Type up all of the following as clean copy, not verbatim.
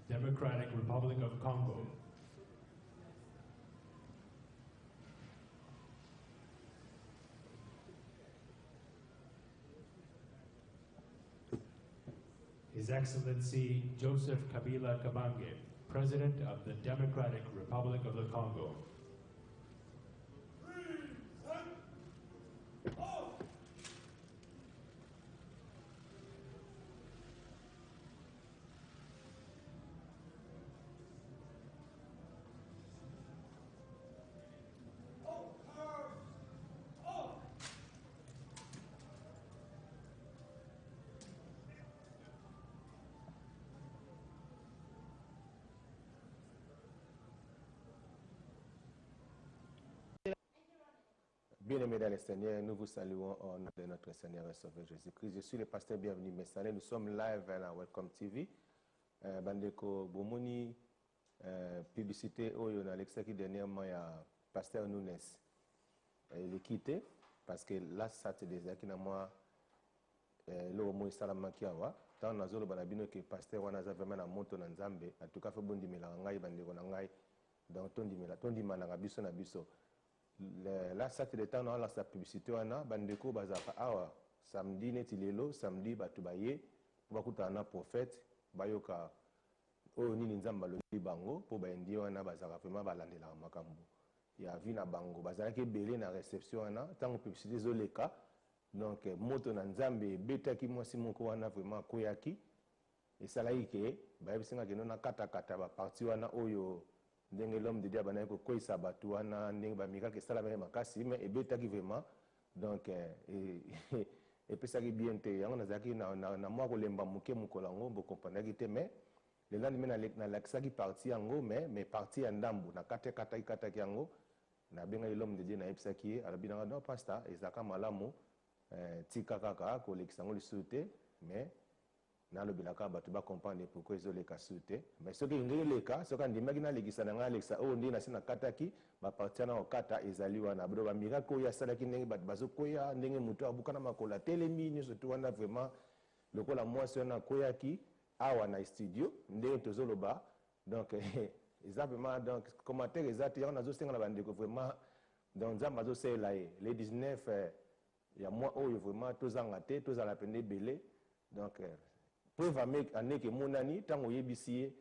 Democratic Republic of Congo. His Excellency Joseph Kabila Kabange, President of the Democratic Republic of the Congo. Bien-aimés dans le Seigneur, nous vous saluons au nom de notre Seigneur et Sauveur Jésus-Christ. Je suis le pasteur Bienvenu Messané. Nous sommes live à Welcome TV. Bandeko Bomoni, publicité, oyo na l'extrait qui dernièrement il y a pasteur Nunes. Il est quitté parce que là, ça c'est des acquis dans moi. Le homo salama kiawa. Tant na zolo banabino que pasteur wana za vraiment na moto na nzambe. En tout cas, faut bon dimela ngai bandeko na ngai. Donc ton dimela na biso na biso. Là, ça, c'est le temps, on a la publicité, on a bandeko bazaka awa samedi neti lelo samedi batubaye bakuta na prophète bayoka o nini nzamba lo bango po baendi wana bazaka vraiment balandela makambo ya vina bango bazaka ke belé na réception wana tant publicité zoleka donc moto na nzambe betaki mwasi moko wana vraiment koyaki et ça là ke bayebisinga ke na kata ba parti wana oyo ndenge l'homme de Dieu bana ko koisa batu wana ndenge ba miracle sala ba makasi mais ebetaki vraiment donc et pesaki bien te yango nazaki na moi ko lemba muke mukolango bo comprendre ki te mais le lendemain na laksaki parti yango mais parti ya ndambu na kata yango na benga l'homme de Dieu na epsaki alabina no pastor ezaka malamu tika kaka ko leksango lisute mais na lo bilaka batu ba comprendre pourquoi ils ont les casute mais ce qui ngeli le cas ce quand ndimaki na lekisa na ngalexa o ndi na sina kataki ba partir na okata ezali wana bro ba miracle ya salaki ndenge batu bazokoya ndenge mutu abuka na makola telemi nyo surtout wana vraiment lokola mwasi na koyaki awa na studio ndenge tozoloba donc exactement donc commentaire exact ya na zo senga na bandeko vraiment donc nzamba zo sela les 19 ya moi oyo vraiment tozanga te tozala pende belé donc preuve ane ke monani tango yebisiye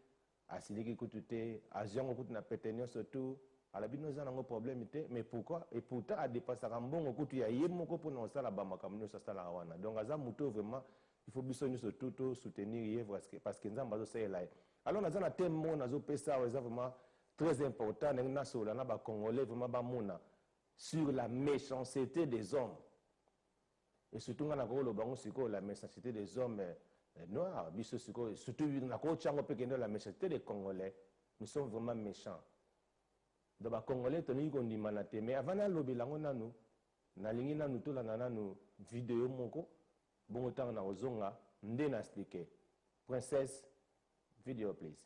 asiliki kutute ajango kutuna petenio surtout alabino za nango problème te mais pourquoi et pourtant a dépassé mbongo kutu ya yemoko pour non sala ba makamno sa sala wana donc aza muto vraiment il faut biso nous surtout soutenir ye parce que nzamba zo sela alors naza na thème nazo pesa eza vraiment très important na sola na ba congolais vraiment ba mona sur la méchanceté des hommes et surtout na ko lo bango siko la méchanceté des hommes noirs, surtout la méchanceté des Congolais, nous sommes vraiment méchants. Donc les Congolais, mais avant de lobby, nous avons tout la vidéo moko, bon temps na ozonga, ndé na expliqué. Princesse, video please.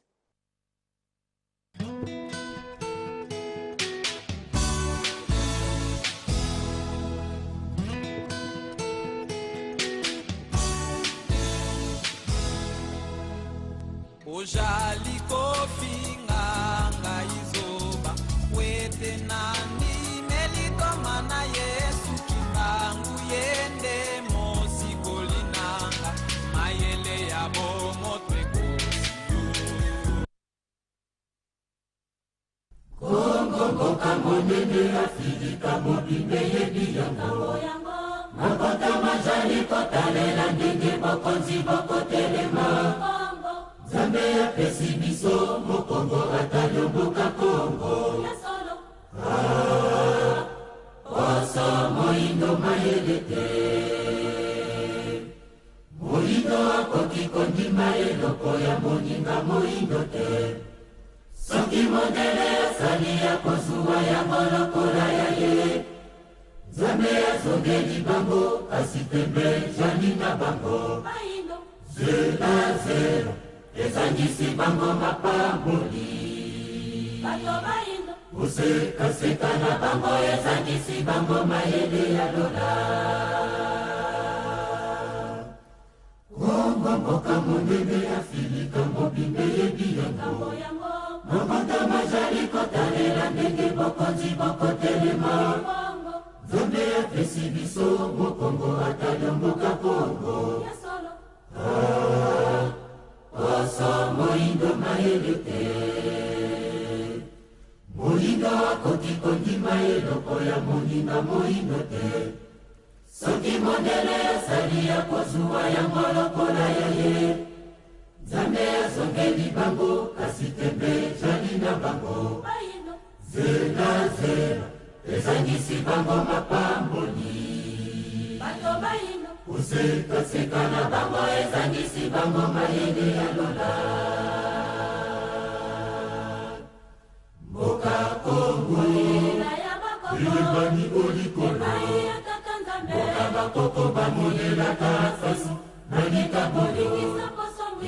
Ojali kofi nganga izoba wete nani melito mana Yesu kibangu yende mosikolinanga mayele ya bomo twekosiyo Kongo mboka monene Afrika mobimbe yebi yango Mabota majali kotalela ndenge bokonzi bokotelema Zambe ya pesi biso mokongo atalomboka Kongo Oso moindo mayelete Moindo akoki kondima eloko ya moninga moindo te Soki modele asali ya kozuwa ya molokola ya ye Zambe azongeli bango kasi pembe jani na bango Zela zela ezangisi bango mapamboli Useka na bango ezangisi bango mayele ya lola Kongo mboka monene Afrika mobimbe yebi yango botalela ndenge bokonzi bokotelema nzambe apesi biso mokongo atalomboka kongo poso moindo mayele te moindo akoki kondima eloko ya moninga moindo te soki mondele asali ya kozwa yango lokola ya ye nzambe azongeli bango kasi tembe ezali na bango zelazela ezangisi bango mapamboli kosekaseka na bango ezangisi bango mayele ya lola mboka kongo elebani olikolo mboka bakoko bamonelaka faso nalikabo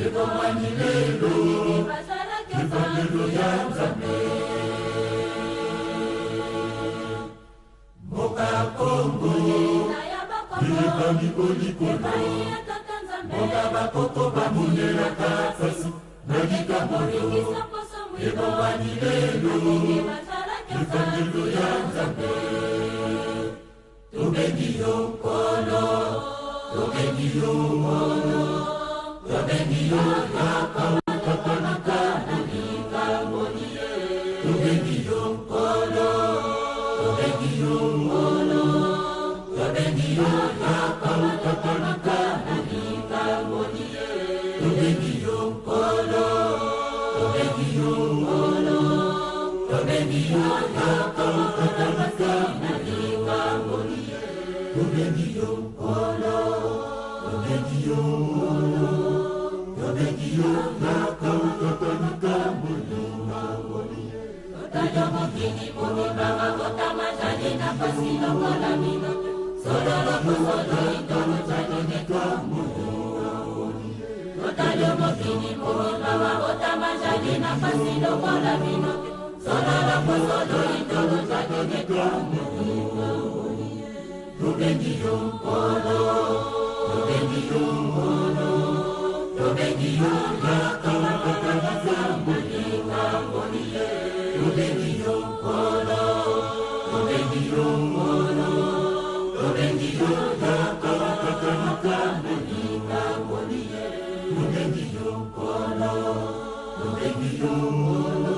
ebomani lelo evanelo ya nzambe mboka kongo elebani olikolo mboka bakoko bamonelaka faso nalikabo ebomani lelo evanelo ya nzambe tobengi yo nkolo tobengi yo nkolo tobengi yo yakaukakalaka monikamoniye tobengi yo nkolo tobengi yo nkolo tobengi yo yakaukakalaka monikamoniye tobengi yo nkolo tobengi yo nkolo tobengi yo yakaukakalaka monikamoniye tobengi yo nkolo tobengi yo nkolo tobengi yo yakaukakalaka monikamoniye totayo mokili momibanga botamazali na pasi lokola mino solo lokosolo itolo tadoneka monikamoniye totayo mokili momibanga botamazali na pasi lokola mino solo lokosolo itolo tadoneka monikamoniye tobengi yo nkolo tobengi yo nkolo tobengi yo yakaukakalaka monikamoniye tobengi yo nkolo tobengi yo nkolo tobengi yo yakaukakalaka monikamoniye tobengi yo nkolo tobengi yo nkolo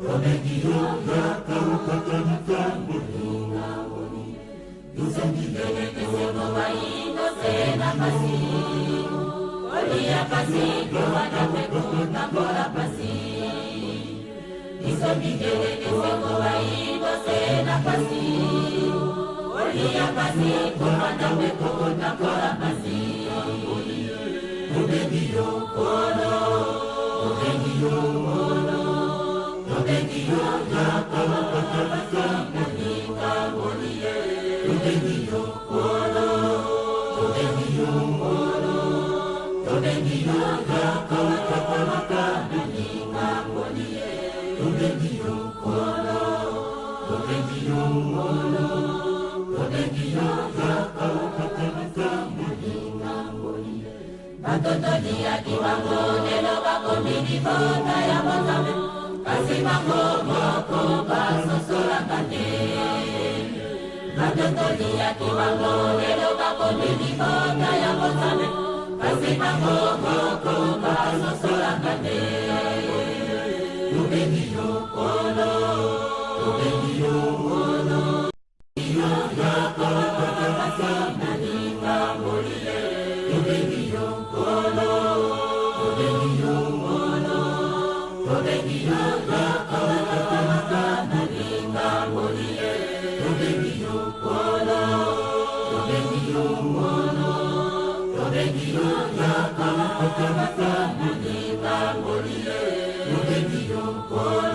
tobengi yo yakaukakalaka monikamoniye tuzongilele keseko bayindo sena pasi olia pasi kowana pekota kola pasi tuzongilele keseko bayindo sena pasi olia pasi kowana pekota kola pasi tobengi yo nkolo tobengi yo nkolo tobengi yo yakaukakalaka monikamoniye tobengi yo nkolo tobengi yo nkolo tobengi yo yakaukakalaka monikamoniye tobengi yo nkolo tobengi yo nkolo tobengi yo yakaukakalaka monikamoniye batotoli yaki bango lelo bakomi libota ya bozambe kasi bango moko basosolaka te batotoli yaki bango lelo bakomi libota ya bozambe kasi bango moko basosolaka te tobengi yo nkolo tobengi yo nkolo yo yakaukakalaka monikamoniye tobengi yo nkolo tobengi yo nkolo tobengi yo yakaukakalaka monikamoniye tobengi yo nkolo tobengi yo nkolo tobengi yo yakaukakalaka monikamoniye tobengi yo nkolo